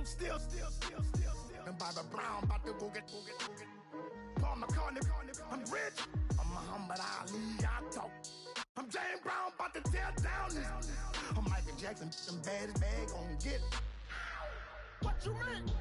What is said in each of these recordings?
still. And Bobby Brown about to go get. Paul McCartney, I'm rich. I'm Muhammad Ali, I talk. I'm James Brown, about to tear down this. I'm Michael Jackson, them baddest bag gon' get it. What you mean?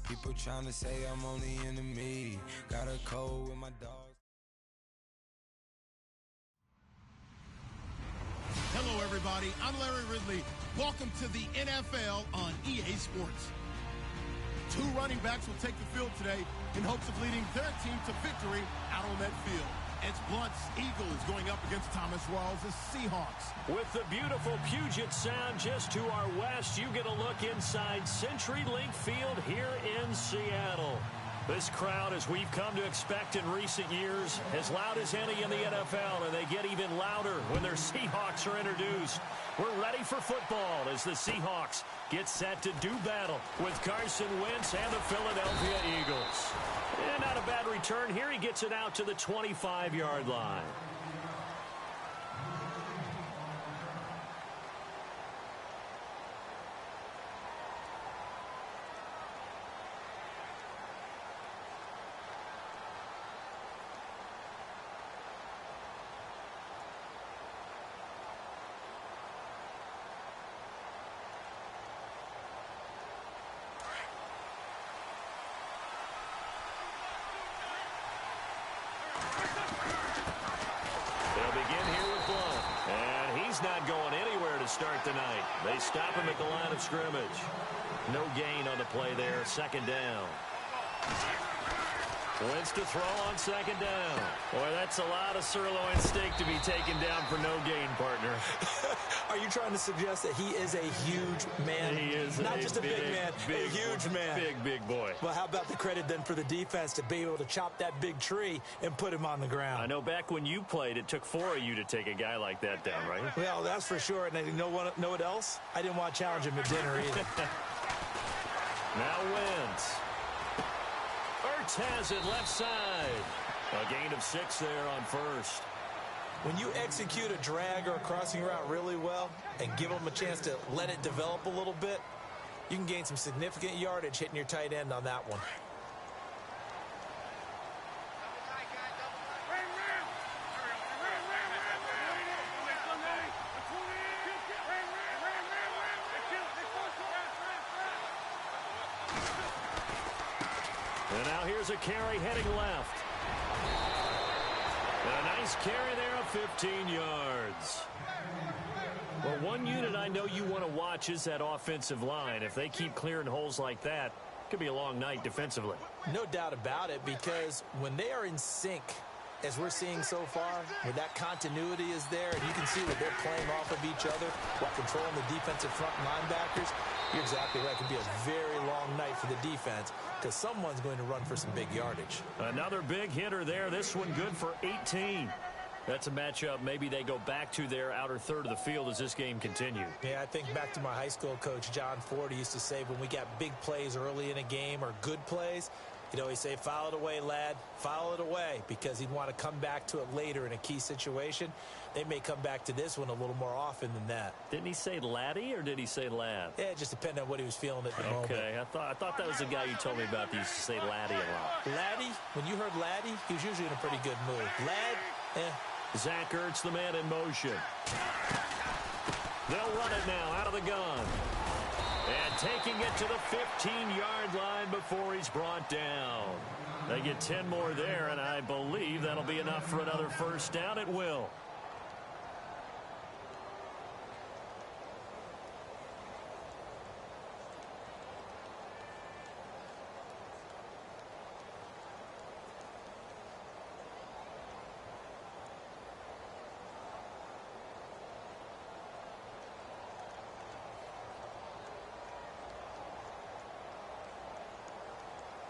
People trying to say I'm on the enemy. Got a cold with my dogs. Hello, everybody. I'm Larry Ridley. Welcome to the NFL on EA Sports. Two running backs will take the field today in hopes of leading their team to victory out on that field. It's Blunt's Eagles going up against Thomas Rawls' Seahawks. With the beautiful Puget Sound just to our west, you get a look inside CenturyLink Field here in Seattle. This crowd, as we've come to expect in recent years, as loud as any in the NFL, and they get even louder when their Seahawks are introduced. We're ready for football as the Seahawks get set to do battle with Carson Wentz and the Philadelphia Eagles. And not a bad return here. He gets it out to the 25-yard line. Not going anywhere to start the night. They stop him at the line of scrimmage. No gain on the play there. Second down. Wentz to throw on second down. Boy, that's a lot of sirloin steak to be taken down for no gain, partner. Are you trying to suggest that he is a huge man? He is not just a big man, a huge man. Big boy. Well, how about the credit then for the defense to be able to chop that big tree and put him on the ground? I know back when you played, it took 4 of you to take a guy like that down, right? Well, that's for sure. And you know what else? I didn't want to challenge him at dinner either. Now Wentz. Ertz has it left side. A gain of 6 there on first. When you execute a drag or a crossing route really well and give them a chance to let it develop a little bit, you can gain some significant yardage hitting your tight end on that one. And now here's a carry heading left. And a nice carry there of 15 yards. Well, one unit I know you want to watch is that offensive line. If they keep clearing holes like that, it could be a long night defensively. No doubt about it, because when they are in sync, as we're seeing so far, where that continuity is there, and you can see that they're playing off of each other while controlling the defensive front linebackers, you're exactly right. It could be a very long night for the defense because someone's going to run for some big yardage. Another big hitter there. This one good for 18. That's a matchup maybe they go back to their outer third of the field as this game continues. Yeah, I think back to my high school coach, John Ford. He used to say when we got big plays early in a game or good plays, he'd always say, foul it away, lad, foul it away, because he'd want to come back to it later in a key situation. They may come back to this one a little more often than that. Didn't he say laddie or did he say lad? Yeah, it just depended on what he was feeling at the moment. Okay, I thought that was the guy you told me about that used to say laddie a lot. Laddie, when you heard laddie, he was usually in a pretty good mood. Lad, Zach Ertz, the man in motion. They'll run it now out of the gun. And taking it to the 15-yard line before he's brought down. They get 10 more there, and I believe that'll be enough for another first down. It will.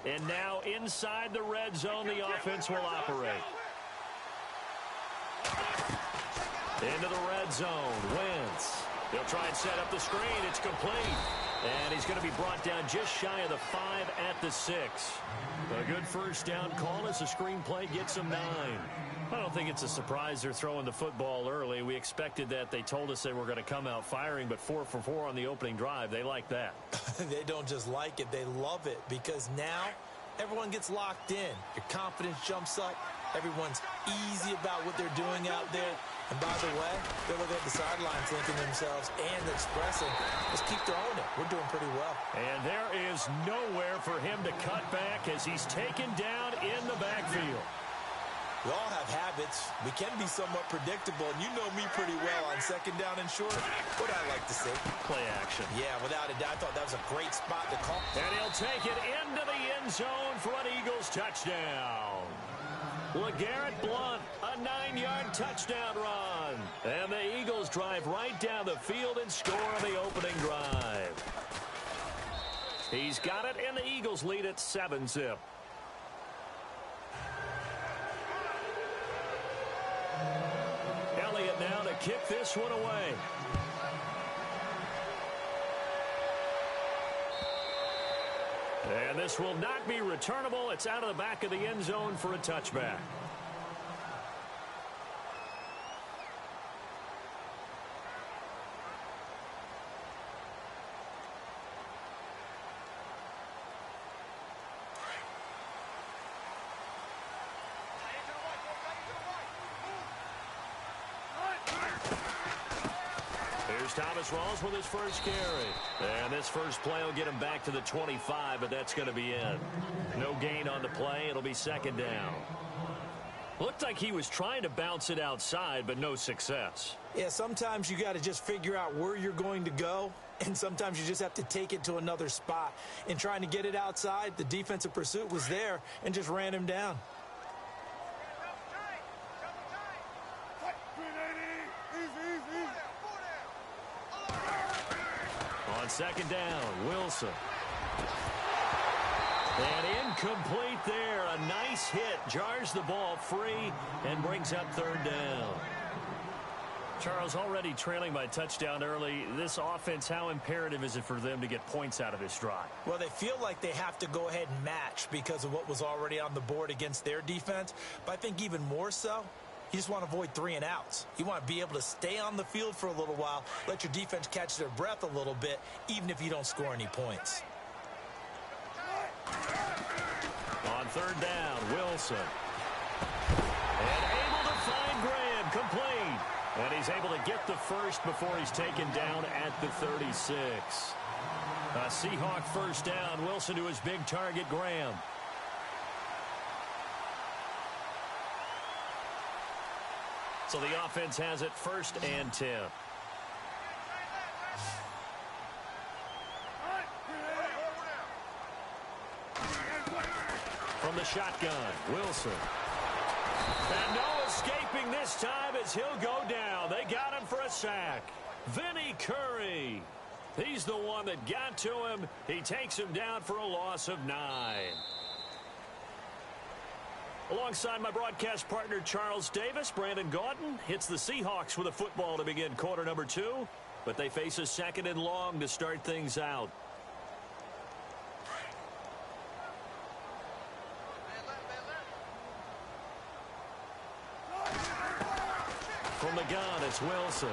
And now inside the red zone, the offense will operate. Into the red zone. Wentz. He'll try and set up the screen. It's complete. And he's going to be brought down just shy of the 5 at the 6. A good first down call as the screenplay gets him 9. I don't think it's a surprise they're throwing the football early. We expected that. They told us they were going to come out firing, but 4 for 4 on the opening drive. They like that. They don't just like it. They love it because now everyone gets locked in. Your confidence jumps up. Everyone's easy about what they're doing out there. And by the way, they're looking at the sidelines thinking to themselves and expressing, let's keep throwing it. We're doing pretty well. And there is nowhere for him to cut back as he's taken down in the backfield. We all have habits. We can be somewhat predictable, and you know me pretty well on second down and short. What I like to say. Play action. Yeah, without a doubt, I thought that was a great spot to call. And he'll take it into the end zone for an Eagles touchdown. LeGarrette Blount, a 9-yard touchdown run. And the Eagles drive right down the field and score on the opening drive. He's got it, and the Eagles lead at 7-zip. Elliott now to kick this one away. And this will not be returnable. It's out of the back of the end zone for a touchback. Thomas Rawls with his first carry. And this first play will get him back to the 25, but that's going to be it. No gain on the play. It'll be second down. Looked like he was trying to bounce it outside, but no success. Yeah, sometimes you got to just figure out where you're going to go, and sometimes you just have to take it to another spot. In trying to get it outside, the defensive pursuit was there and just ran him down. On second down, Wilson. And incomplete there. A nice hit. Jars the ball free and brings up third down. Charles, already trailing by touchdown early. This offense, how imperative is it for them to get points out of this drive? Well, they feel like they have to go ahead and match because of what was already on the board against their defense. But I think even more so, you just want to avoid 3 and outs. You want to be able to stay on the field for a little while, let your defense catch their breath a little bit, even if you don't score any points. On third down, Wilson. And able to find Graham, complete. And he's able to get the first before he's taken down at the 36. A Seahawk first down. Wilson to his big target, Graham. So the offense has it first and 10. From the shotgun, Wilson. And no escaping this time as he'll go down. They got him for a sack. Vinny Curry. He's the one that got to him. He takes him down for a loss of 9. Alongside my broadcast partner, Charles Davis, Brandon Gaudin hits the Seahawks with a football to begin quarter number 2. But they face a second and long to start things out. From the gun, it's Wilson.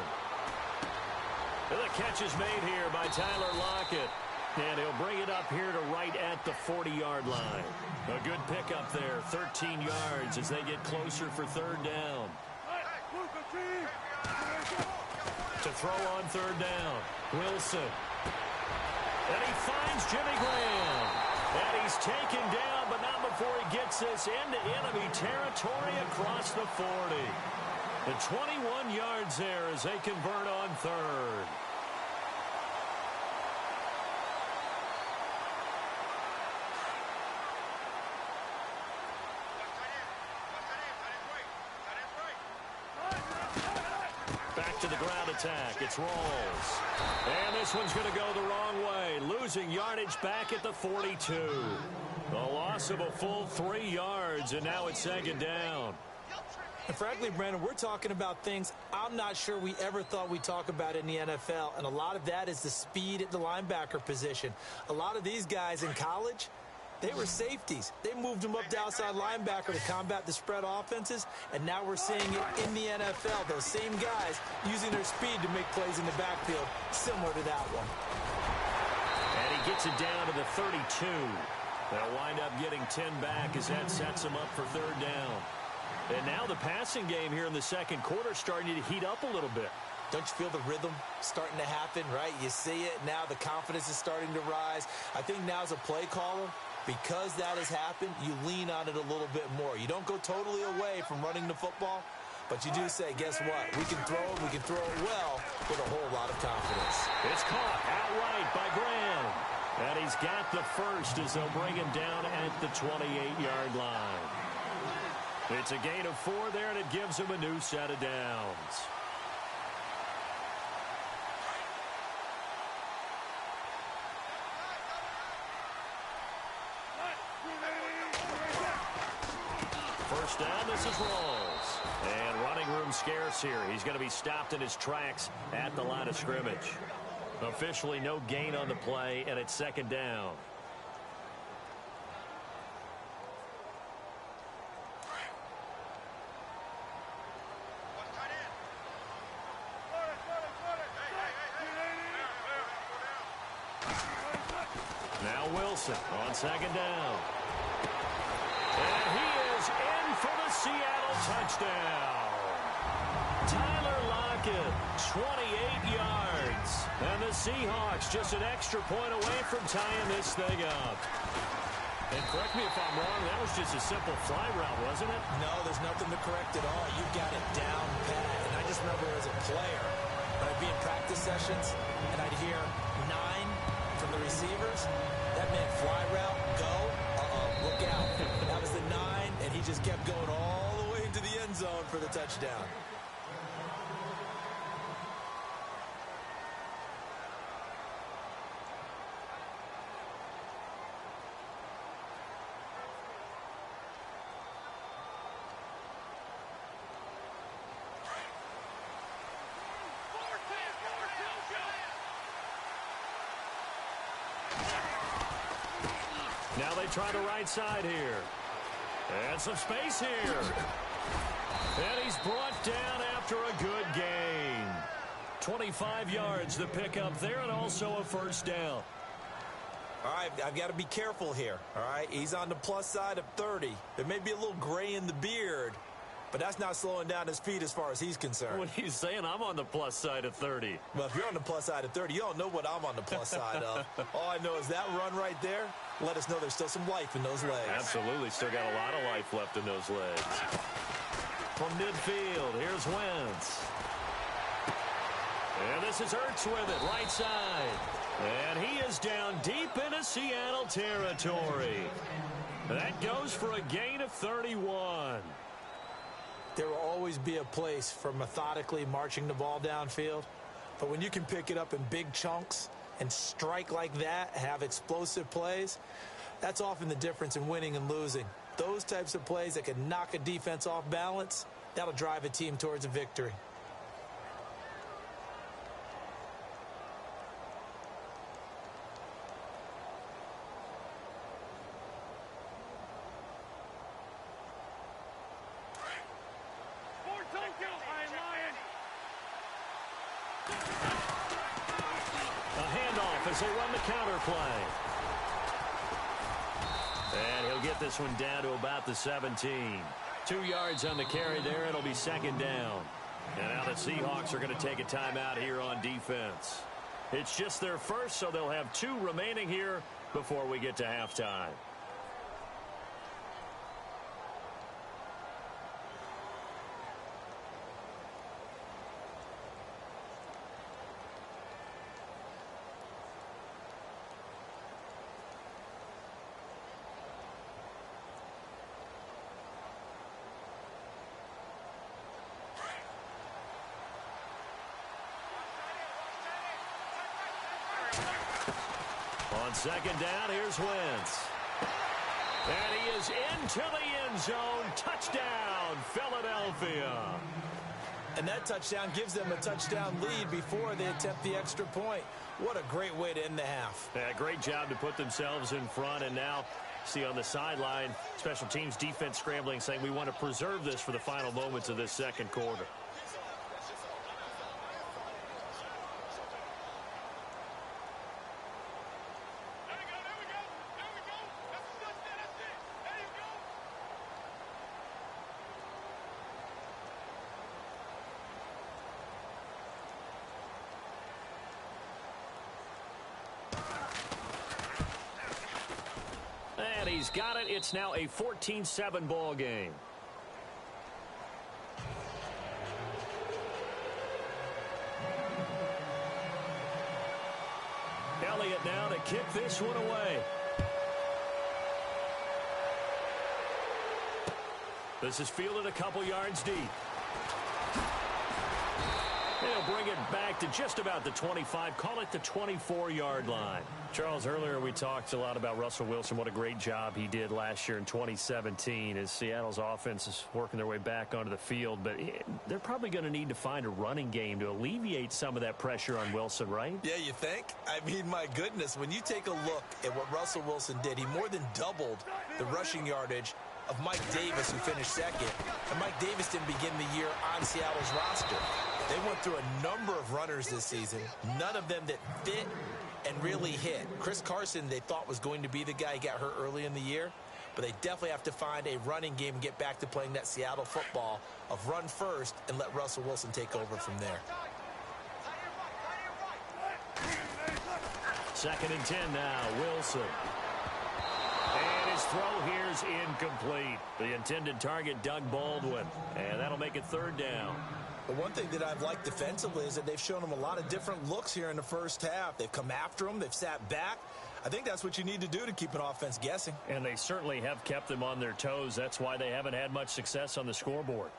And the catch is made here by Tyler Lockett. And he'll bring it up here to right at the 40-yard line. A good pickup there, 13 yards as they get closer for third down. To throw on third down, Wilson. And he finds Jimmy Graham. And he's taken down, but not before he gets this into enemy territory across the 40. The 21 yards there as they convert on third. Back to the ground attack. It's Rawls. And this one's going to go the wrong way. Loses losing yardage back at the 42. A loss of a full 3 yards, and now it's second down. And frankly, Brandon, we're talking about things I'm not sure we ever thought we'd talk about in the NFL, and a lot of that is the speed at the linebacker position. A lot of these guys in college, they were safeties. They moved them up to outside linebacker to combat the spread offenses, and now we're seeing it in the NFL. Those same guys using their speed to make plays in the backfield, similar to that one. And he gets it down to the 32. They'll wind up getting 10 back as that sets them up for third down. And now the passing game here in the second quarter starting to heat up a little bit. Don't you feel the rhythm starting to happen, right? You see it now. The confidence is starting to rise. I think now as a play caller, because that has happened, you lean on it a little bit more. You don't go totally away from running the football, but you do say, guess what? We can throw it. We can throw it well with a whole lot of confidence. It's caught outright by Graham. And he's got the first as they'll bring him down at the 28-yard line. It's a gain of 4 there, and it gives him a new set of downs. First down, this is Rawls. And running room scarce here. He's going to be stopped in his tracks at the line of scrimmage. Officially no gain on the play, and it's second down. Now Wilson on second down. And he is in for the Seattle touchdown. Tyler Lockett, 28 yards. And the Seahawks just an extra point away from tying this thing up. And correct me if I'm wrong, that was just a simple fly route, wasn't it? No, there's nothing to correct at all. You got it down pat. And I just remember as a player, when I'd be in practice sessions, and I'd hear 9 from the receivers, that meant fly route, go, look out. That was the 9, and he just kept going all the way into the end zone for the touchdown. Now they try the right side here. And some space here. And he's brought down after a good gain. 25 yards the pickup there, and also a first down. All right, I've got to be careful here, all right? He's on the plus side of 30. There may be a little gray in the beard, but that's not slowing down his feet as far as he's concerned. What are you saying? I'm on the plus side of 30. Well, if you're on the plus side of 30, you don't know what I'm on the plus side of. All I know is that run right there let us know there's still some life in those legs. Absolutely. Still got a lot of life left in those legs. From midfield, here's Wentz. And this is Ertz with it, right side. And he is down deep into Seattle territory. That goes for a gain of 31. There will always be a place for methodically marching the ball downfield. But when you can pick it up in big chunks and strike like that, have explosive plays, that's often the difference in winning and losing. Those types of plays that can knock a defense off balance, that'll drive a team towards a victory. As they run the counter play. And he'll get this one down to about the 17. 2 yards on the carry there. It'll be second down. And now the Seahawks are going to take a timeout here on defense. It's just their first, so they'll have 2 remaining here before we get to halftime. On second down, here's Wentz. And he is into the end zone. Touchdown, Philadelphia. And that touchdown gives them a touchdown lead before they attempt the extra point. What a great way to end the half. Yeah, great job to put themselves in front. And now, see on the sideline, special teams defense scrambling, saying we want to preserve this for the final moments of this second quarter. And he's got it. It's now a 14-7 ball game. Elliott now to kick this one away. This is fielded a couple yards deep. They'll bring it back to just about the 25, call it the 24-yard line. Charles, earlier we talked a lot about Russell Wilson, what a great job he did last year in 2017 as Seattle's offense is working their way back onto the field. But they're probably going to need to find a running game to alleviate some of that pressure on Wilson, right? Yeah, you think? I mean, my goodness, when you take a look at what Russell Wilson did, he more than doubled the rushing yardage of Mike Davis, who finished second. And Mike Davis didn't begin the year on Seattle's roster. They went through a number of runners this season, none of them that fit and really hit. Chris Carson, they thought was going to be the guy. He got hurt early in the year, but they definitely have to find a running game and get back to playing that Seattle football of run first and let Russell Wilson take over from there. 2nd and 10 now, Wilson. And his throw here's incomplete. The intended target, Doug Baldwin. And that'll make it 3rd down. But one thing that I've liked defensively is that they've shown him a lot of different looks here in the first half. They've come after him. They've sat back. I think that's what you need to do to keep an offense guessing. And they certainly have kept them on their toes. That's why they haven't had much success on the scoreboard.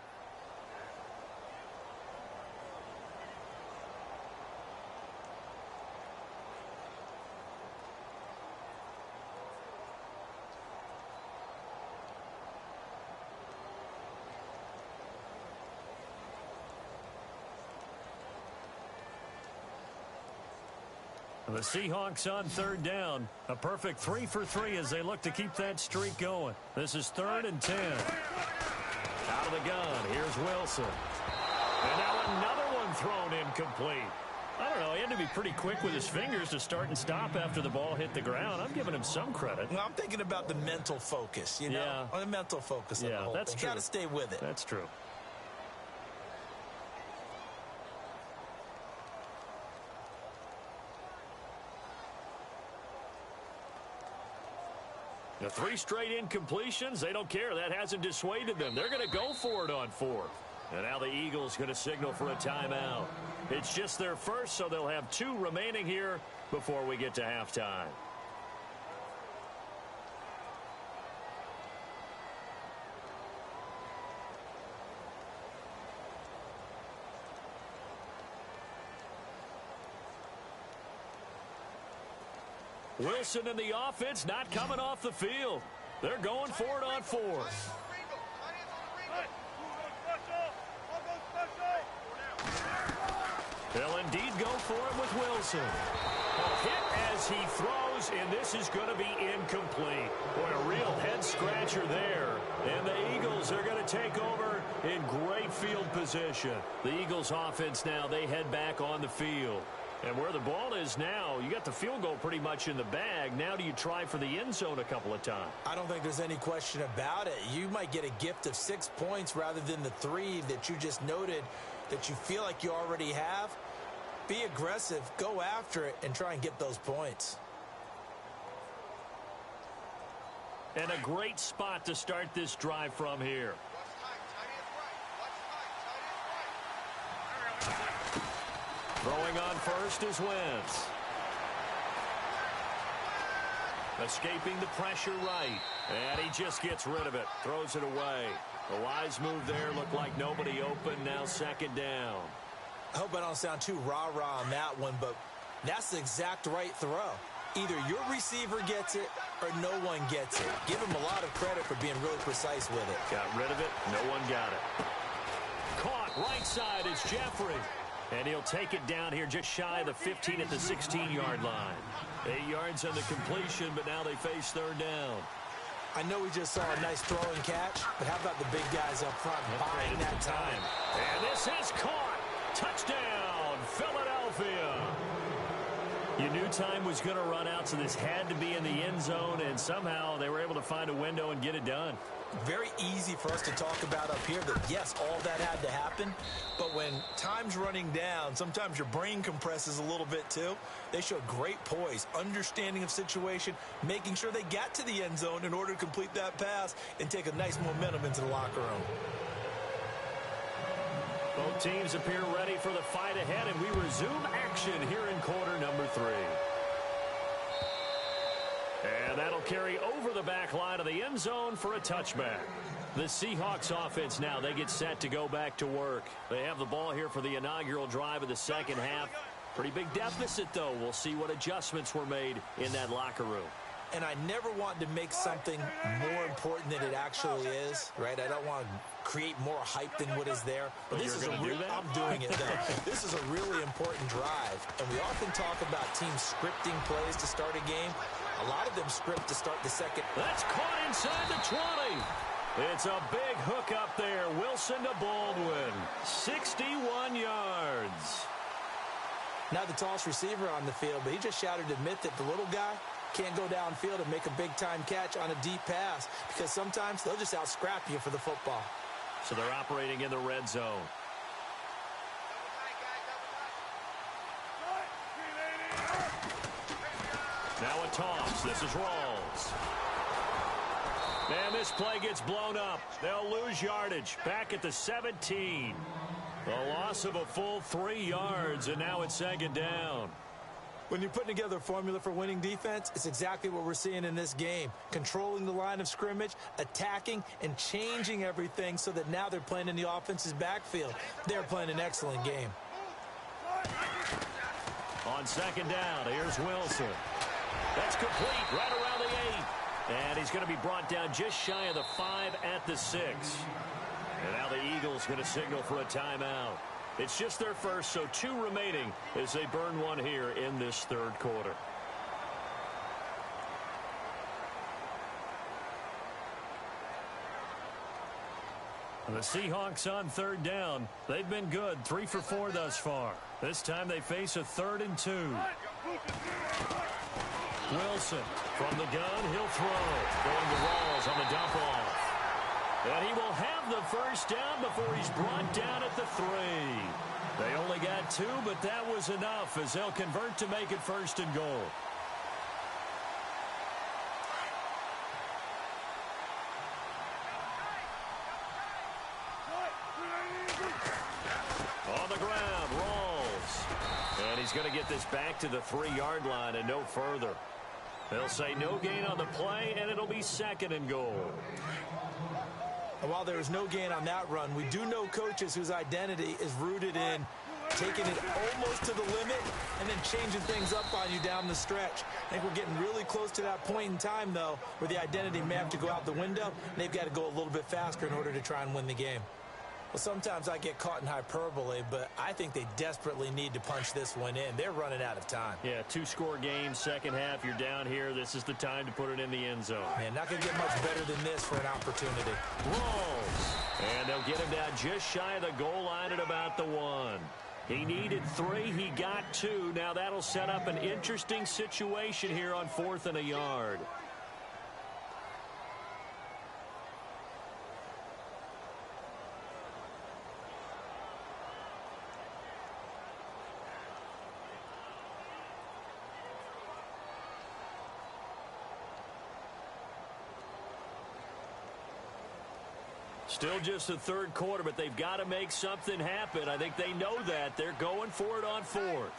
The Seahawks on 3rd down. A perfect 3 for 3 as they look to keep that streak going. This is 3rd and 10. Out of the gun, here's Wilson. And now another one thrown incomplete. I don't know, he had to be pretty quick with his fingers to start and stop after the ball hit the ground. I'm giving him some credit. Well, I'm thinking about the mental focus, you know? Yeah. On the mental focus of the whole that's thing. true. Got to stay with it. That's true. The 3 straight incompletions, they don't care. That hasn't dissuaded them. They're going to go for it on 4th. And now the Eagles going to signal for a timeout. It's just their first, so they'll have 2 remaining here before we get to halftime. Wilson and the offense not coming off the field. They're going for it on 4th. They'll indeed go for it with Wilson. A hit as he throws, and this is going to be incomplete. Boy, a real head-scratcher there. And the Eagles are going to take over in great field position. The Eagles offense now, they head back on the field. And where the ball is now, you got the field goal pretty much in the bag. Now do you try for the end zone a couple of times? I don't think there's any question about it. You might get a gift of 6 points rather than the 3 that you just noted that you feel like you already have. Be aggressive, go after it, and try and get those points. And a great spot to start this drive from here. Throwing on first is Wentz. Escaping the pressure right. And he just gets rid of it. Throws it away. The wise move there. Looked like nobody open. Now 2nd down. I hope I don't sound too rah-rah on that one, but that's the exact right throw. Either your receiver gets it or no one gets it. Give him a lot of credit for being really precise with it. Got rid of it. No one got it. Caught right side is Jeffrey. And he'll take it down here just shy of the 15 at the 16-yard line. 8 yards on the completion, but now they face third down. I know we just saw a nice throw and catch, but how about the big guys up front buying that time? And this has caught. Touchdown, Philadelphia. You knew time was going to run out, so this had to be in the end zone, and somehow they were able to find a window and get it done. Very easy for us to talk about up here that, yes, all that had to happen, but when time's running down, sometimes your brain compresses a little bit too. They showed great poise, understanding of situation, making sure they got to the end zone in order to complete that pass and take a nice momentum into the locker room. Both teams appear ready for the fight ahead, and we resume action here in quarter number 3. And that'll carry over the back line of the end zone for a touchback. The Seahawks offense now, they get set to go back to work. They have the ball here for the inaugural drive of the second half. Pretty big deficit, though. We'll see what adjustments were made in that locker room. And I never want to make something more important than it actually is, right? I don't want to create more hype than what is there. But this is I'm doing it, though. This is a really important drive. And we often talk about teams scripting plays to start a game. A lot of them script to start the second. That's caught inside the 20. It's a big hook up there. Wilson to Baldwin. 61 yards. Not the tallest receiver on the field, but he just shouted to admit that the little guy can't go downfield and make a big-time catch on a deep pass because sometimes they'll just out-scrap you for the football. So they're operating in the red zone. Now a toss. This is Rawls. And this play gets blown up. They'll lose yardage. Back at the 17. A loss of a full 3 yards, and now it's second down. When you're putting together a formula for winning defense, it's exactly what we're seeing in this game. Controlling the line of scrimmage, attacking, and changing everything so that now they're playing in the offense's backfield. They're playing an excellent game. On second down, here's Wilson. That's complete right around the 8. And he's going to be brought down just shy of the 5 at the 6. And now the Eagles going to signal for a timeout. It's just their first, so 2 remaining as they burn one here in this third quarter. The Seahawks on third down. They've been good, 3 for 4 thus far. This time they face a 3rd and 2. Wilson from the gun, he'll throw. Going to Rawls on the dump off. And he will have the first down before he's brought down at the 3. They only got 2, but that was enough as they'll convert to make it 1st and goal. On the ground, Rawls. And he's going to get this back to the 3-yard line and no further. They'll say no gain on the play, and it'll be 2nd and goal. And while there was no gain on that run, we do know coaches whose identity is rooted in taking it almost to the limit and then changing things up on you down the stretch. I think we're getting really close to that point in time, though, where the identity may have to go out the window, and they've got to go a little bit faster in order to try and win the game. Well, sometimes I get caught in hyperbole, but I think they desperately need to punch this one in. They're running out of time. Yeah, 2-score game, second half, you're down here. This is the time to put it in the end zone. Man, not going to get much better than this for an opportunity. Rolls. And they'll get him down just shy of the goal line at about the 1. He needed 3. He got 2. Now that'll set up an interesting situation here on 4th and a yard. Still just the third quarter, but they've got to make something happen. I think they know that. They're going for it on 4th.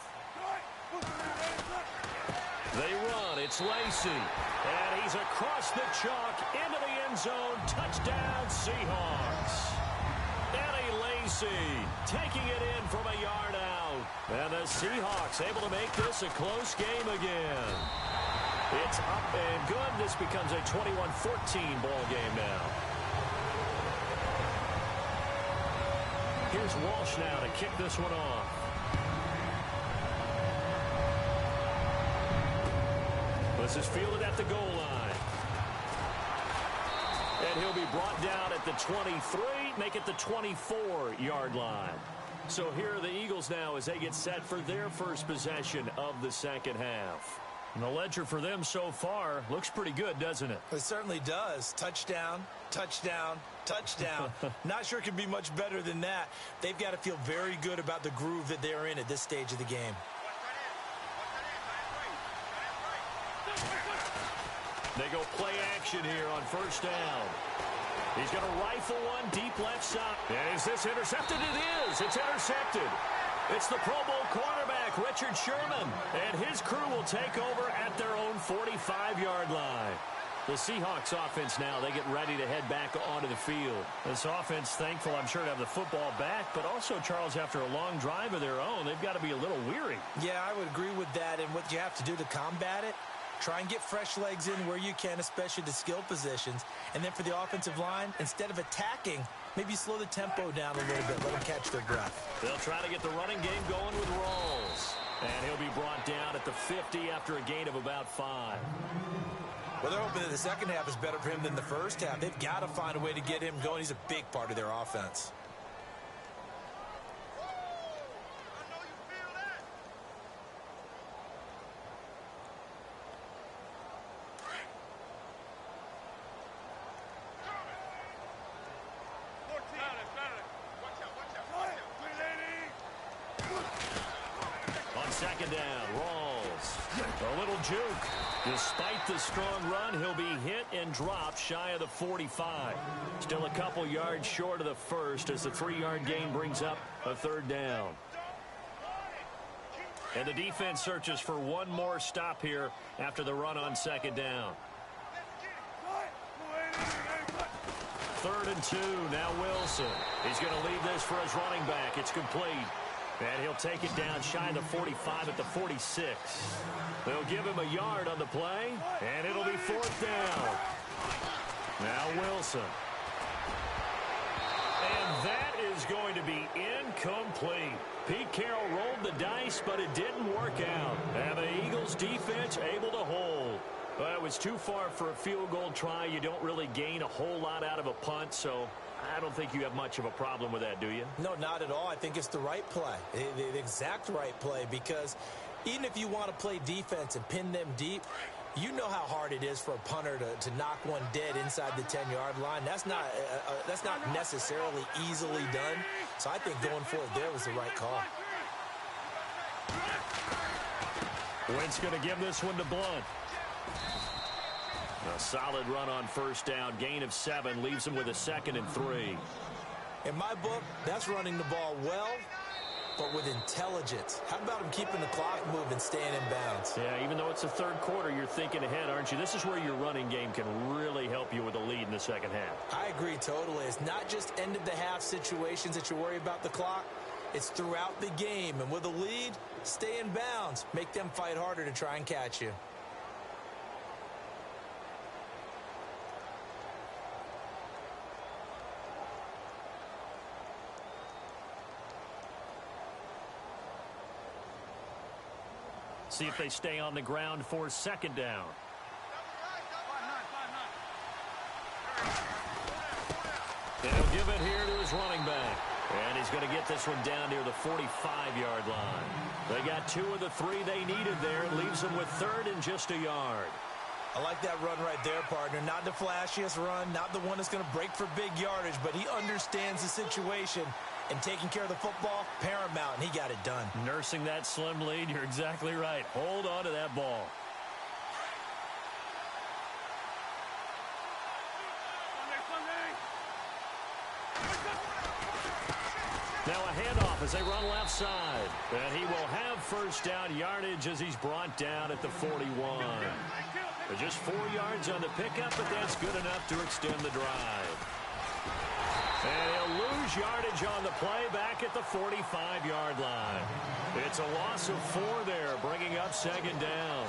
They run. It's Lacy. And he's across the chalk into the end zone. Touchdown, Seahawks. And he lays KC taking it in from a yard out. And the Seahawks able to make this a close game again. It's up and good. This becomes a 21-14 ball game now. Here's Walsh now to kick this one off. This is fielded at the goal line. And he'll be brought down at the 23, make it the 24-yard line. So here are the Eagles now as they get set for their first possession of the second half. And the ledger for them so far looks pretty good, doesn't it? It certainly does. Touchdown, touchdown, touchdown. Not sure it could be much better than that. They've got to feel very good about the groove that they're in at this stage of the game. They go play action here on first down. He's going to rifle one deep left side. And is this intercepted? It is. It's intercepted. It's the Pro Bowl quarterback, Richard Sherman. And his crew will take over at their own 45-yard line. The Seahawks offense now, they get ready to head back onto the field. This offense, thankful, I'm sure, to have the football back. But also, Charles, after a long drive of their own, they've got to be a little weary. Yeah, I would agree with that. And what you have to do to combat it, try and get fresh legs in where you can, especially the skill positions. And then for the offensive line, instead of attacking, maybe slow the tempo down a little bit. Let them catch their breath. They'll try to get the running game going with Rawls. And he'll be brought down at the 50 after a gain of about 5. Well, they're hoping that the second half is better for him than the first half. They've got to find a way to get him going. He's a big part of their offense. Second down, Rawls. A little juke. Despite the strong run, he'll be hit and dropped shy of the 45. Still a couple yards short of the first as the 3-yard gain brings up a third down. And the defense searches for one more stop here after the run on second down. 3rd and 2, now Wilson. He's going to leave this for his running back. It's complete. And he'll take it down shy of the 45 at the 46. They'll give him a yard on the play, and it'll be 4th down. Now Wilson. And that is going to be incomplete. Pete Carroll rolled the dice, but it didn't work out. And the Eagles defense able to hold. Well, it was too far for a field goal try. You don't really gain a whole lot out of a punt, so I don't think you have much of a problem with that, do you? No, not at all. I think it's the right play, the exact right play, because even if you want to play defense and pin them deep, you know how hard it is for a punter to knock one dead inside the 10-yard line. That's not necessarily easily done. So I think going for it there was the right call. Wentz going to give this one to Blunt. A solid run on first down. Gain of 7 leaves him with a 2nd and 3. In my book, that's running the ball well, but with intelligence. How about him keeping the clock moving, staying in bounds? Yeah, even though it's the 3rd quarter, you're thinking ahead, aren't you? This is where your running game can really help you with a lead in the second half. I agree totally. It's not just end-of-the-half situations that you worry about the clock. It's throughout the game. And with a lead, stay in bounds. Make them fight harder to try and catch you. See if they stay on the ground for second down. And he'll give it here to his running back. And he's going to get this one down near the 45-yard line. They got 2 of the 3 they needed there. It leaves them with 3rd and just a yard. I like that run right there, partner. Not the flashiest run, not the one that's going to break for big yardage, but he understands the situation. And taking care of the football, paramount, and he got it done. Nursing that slim lead, you're exactly right. Hold on to that ball. Now a handoff as they run left side. And he will have first down yardage as he's brought down at the 41. Just 4 yards on the pickup, but that's good enough to extend the drive. And he'll lose yardage on the play back at the 45-yard line. It's a loss of 4 there, bringing up second down.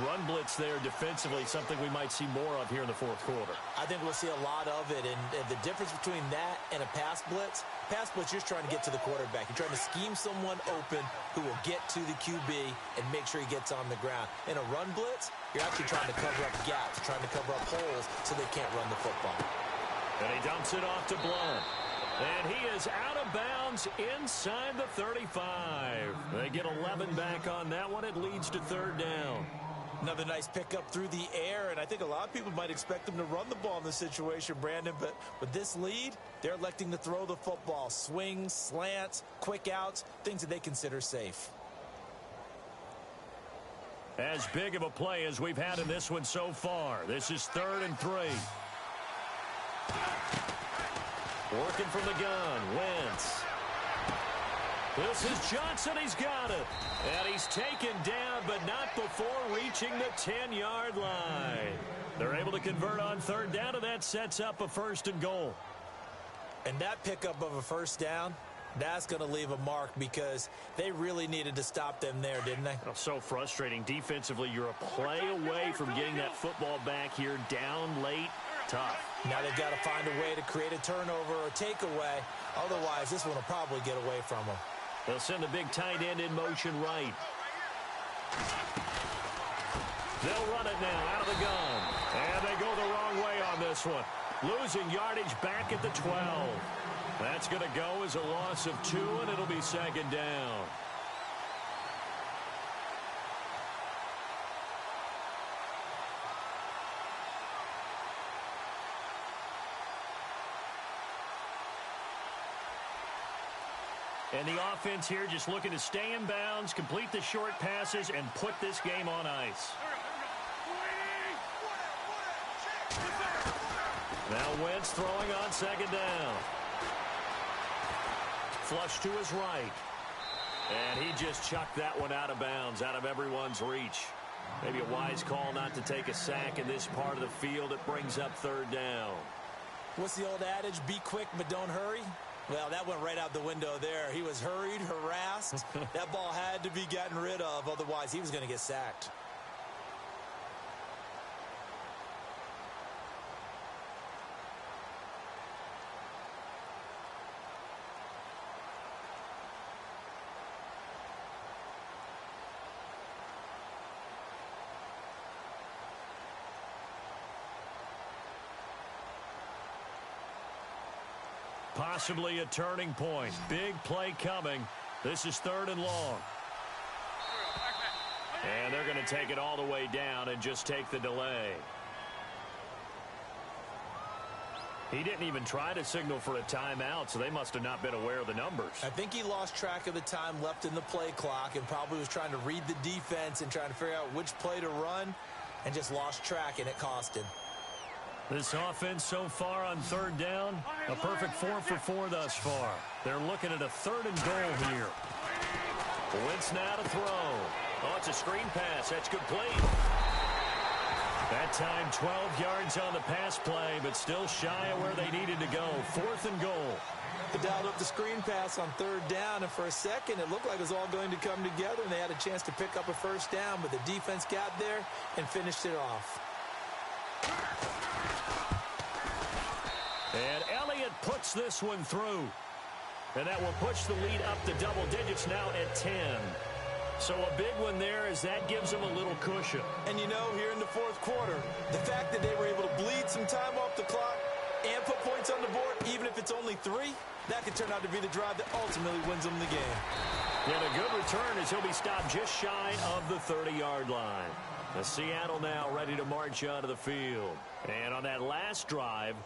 Run blitz there defensively, something we might see more of here in the fourth quarter. I think we'll see a lot of it, and the difference between that and a pass blitz, you're just trying to get to the quarterback. You're trying to scheme someone open who will get to the QB and make sure he gets on the ground. In a run blitz, you're actually trying to cover up gaps, trying to cover up holes so they can't run the football. And he dumps it off to Blount. And he is out of bounds inside the 35. They get 11 back on that one. It leads to third down. Another nice pickup through the air, and I think a lot of people might expect them to run the ball in this situation, Brandon, but with this lead, they're electing to throw the football. Swings, slants, quick outs, things that they consider safe. As big of a play as we've had in this one so far. This is 3rd and 3. Working from the gun, Wentz. This is Johnson. He's got it. And he's taken down, but not before reaching the 10-yard line. They're able to convert on third down, and that sets up a 1st and goal. And that pickup of a first down, that's going to leave a mark because they really needed to stop them there, didn't they? Oh, so frustrating. Defensively, you're a play away from getting that football back here down late. Tough. Now they've got to find a way to create a turnover or takeaway. Otherwise, this one will probably get away from them. They'll send the big tight end in motion right. They'll run it now out of the gun. And they go the wrong way on this one. Losing yardage back at the 12. That's going to go as a loss of 2, and it'll be second down. And the offense here just looking to stay in bounds, complete the short passes, and put this game on ice. Now Wentz throwing on second down. Flush to his right. And he just chucked that one out of bounds, out of everyone's reach. Maybe a wise call not to take a sack in this part of the field. It brings up third down. What's the old adage? Be quick, but don't hurry. Well, that went right out the window there. He was hurried, harassed. That ball had to be gotten rid of. Otherwise, he was going to get sacked. Possibly a turning point. Big play coming. This is 3rd and long. And they're going to take it all the way down and just take the delay. He didn't even try to signal for a timeout, so they must have not been aware of the numbers. I think he lost track of the time left in the play clock and probably was trying to read the defense and trying to figure out which play to run and just lost track, and it cost him. This offense so far on third down, a perfect 4 for 4 thus far. They're looking at a 3rd and goal here. Wentz now to throw. Oh, it's a screen pass. That's complete. That time 12 yards on the pass play, but still shy of where they needed to go. 4th and goal. They dialed up the screen pass on third down, and for a second it looked like it was all going to come together, and they had a chance to pick up a first down, but the defense got there and finished it off. And Elliott puts this one through. And that will push the lead up to double digits now at 10. So a big one there as that gives them a little cushion. And you know, here in the fourth quarter, the fact that they were able to bleed some time off the clock and put points on the board, even if it's only 3, that could turn out to be the drive that ultimately wins them the game. And a good return as he'll be stopped just shy of the 30-yard line. The Seattle now ready to march onto the field. And on that last drive,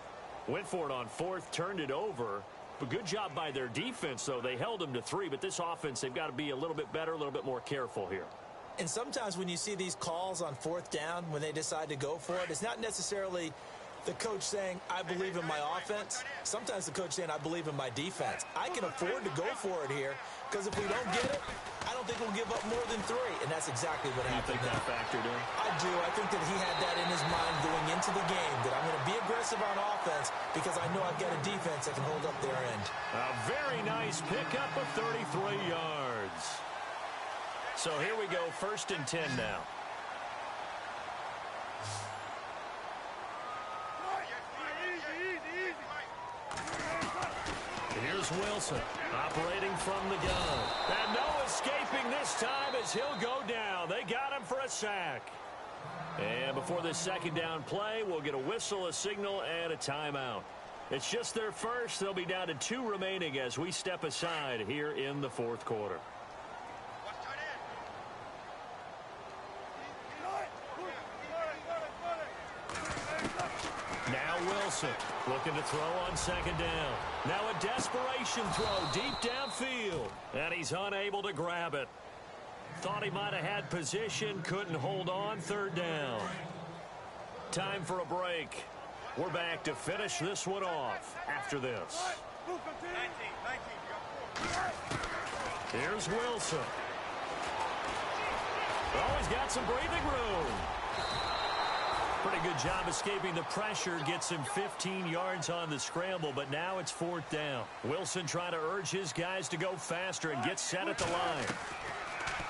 went for it on 4th, turned it over. But good job by their defense, though. They held them to 3, but this offense, they've got to be a little bit better, a little bit more careful here. And sometimes when you see these calls on 4th down, when they decide to go for it, it's not necessarily the coach saying, I believe in my offense. Sometimes the coach saying, I believe in my defense. I can afford to go for it here, because if we don't get it, I don't think we'll give up more than 3. And that's exactly what happened. You think that factored in? I do. I think that he had that in his mind going into the game, that I'm going to be aggressive on offense. offense because I know I've got a defense that can hold up their end. A very nice pickup of 33 yards. So here we go, 1st and 10 now. Here's Wilson operating from the gun. And no escaping this time as he'll go down. They got him for a sack. And before this 2nd down play, we'll get a whistle, a signal, and a timeout. It's just their first. They'll be down to 2 remaining as we step aside here in the 4th quarter. Now Wilson looking to throw on 2nd down. Now a desperation throw deep downfield. And he's unable to grab it. Thought he might have had position, couldn't hold on. 3rd down. Time for a break. We're back to finish this one off after this. Here's Wilson. Oh, he's got some breathing room. Pretty good job escaping the pressure. Gets him 15 yards on the scramble, but now it's 4th down. Wilson trying to urge his guys to go faster and get set at the line.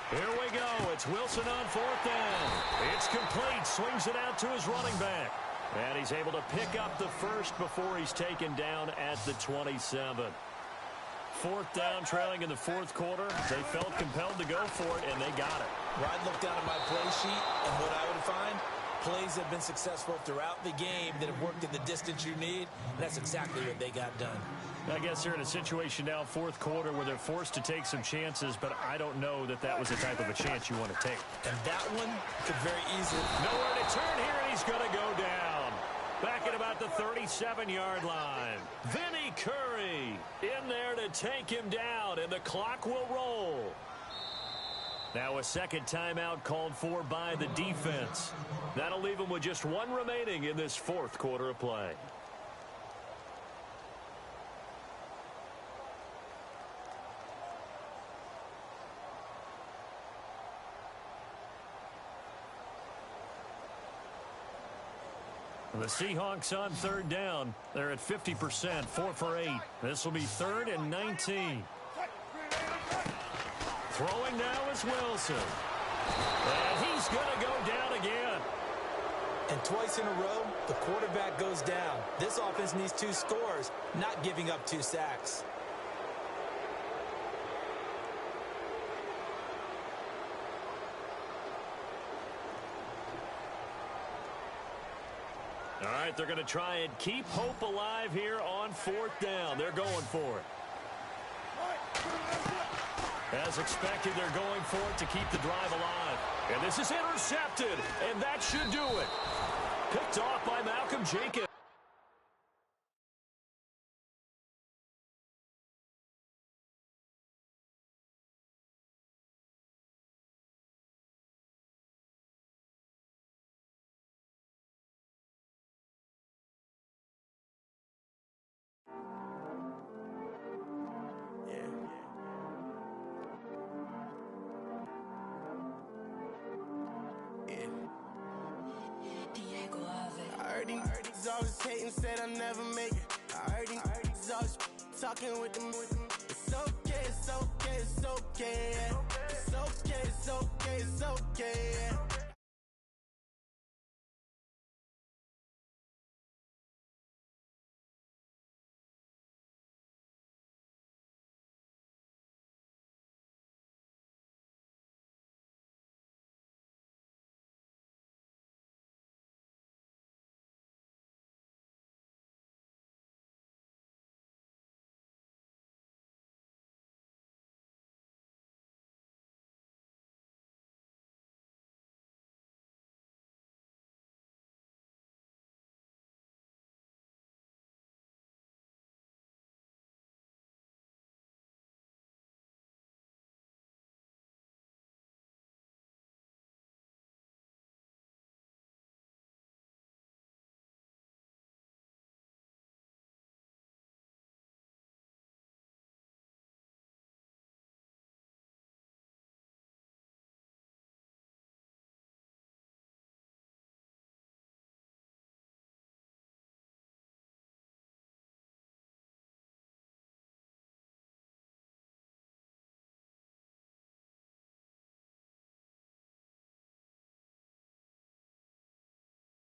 Here we go. It's Wilson on 4th down. It's complete. Swings it out to his running back. And he's able to pick up the first before he's taken down at the 27. 4th down, trailing in the 4th quarter. They felt compelled to go for it, and they got it. Where I'd look down at my play sheet, and what I would find, plays have been successful throughout the game that have worked in the distance you need, and that's exactly what they got done. I guess they're in a situation now, 4th quarter, where they're forced to take some chances, but I don't know that that was the type of a chance you want to take. And that one could very easily... Nowhere to turn here, and he's going to go down. Back at about the 37-yard line. Vinny Curry in there to take him down, and the clock will roll. Now a 2nd timeout called for by the defense. That'll leave them with just 1 remaining in this 4th quarter of play. The Seahawks on 3rd down. They're at 50%, 4 for 8. This will be 3rd and 19. Throwing now is Wilson. And he's going to go down again. And twice in a row, the quarterback goes down. This offense needs 2 scores, not giving up 2 sacks. All right, they're going to try and keep hope alive here on 4th down. They're going for it. As expected, they're going for it to keep the drive alive. And this is intercepted, and that should do it. Picked off by Malcolm Jenkins. He's always hating, said I'll never make it. I heard he's always talking with them. It's okay, it's okay, it's okay. It's okay, it's okay, it's okay.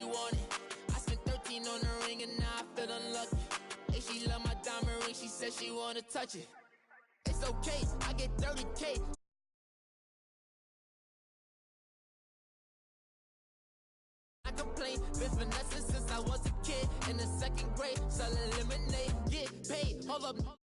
You want it? I spent 13 on the ring and now I feel unlucky. Hey, she love my diamond ring, she said she wanna touch it. It's okay, I get 30K. I complain, been finessing since I was a kid. In the second grade, selling lemonade, get paid. Hold up.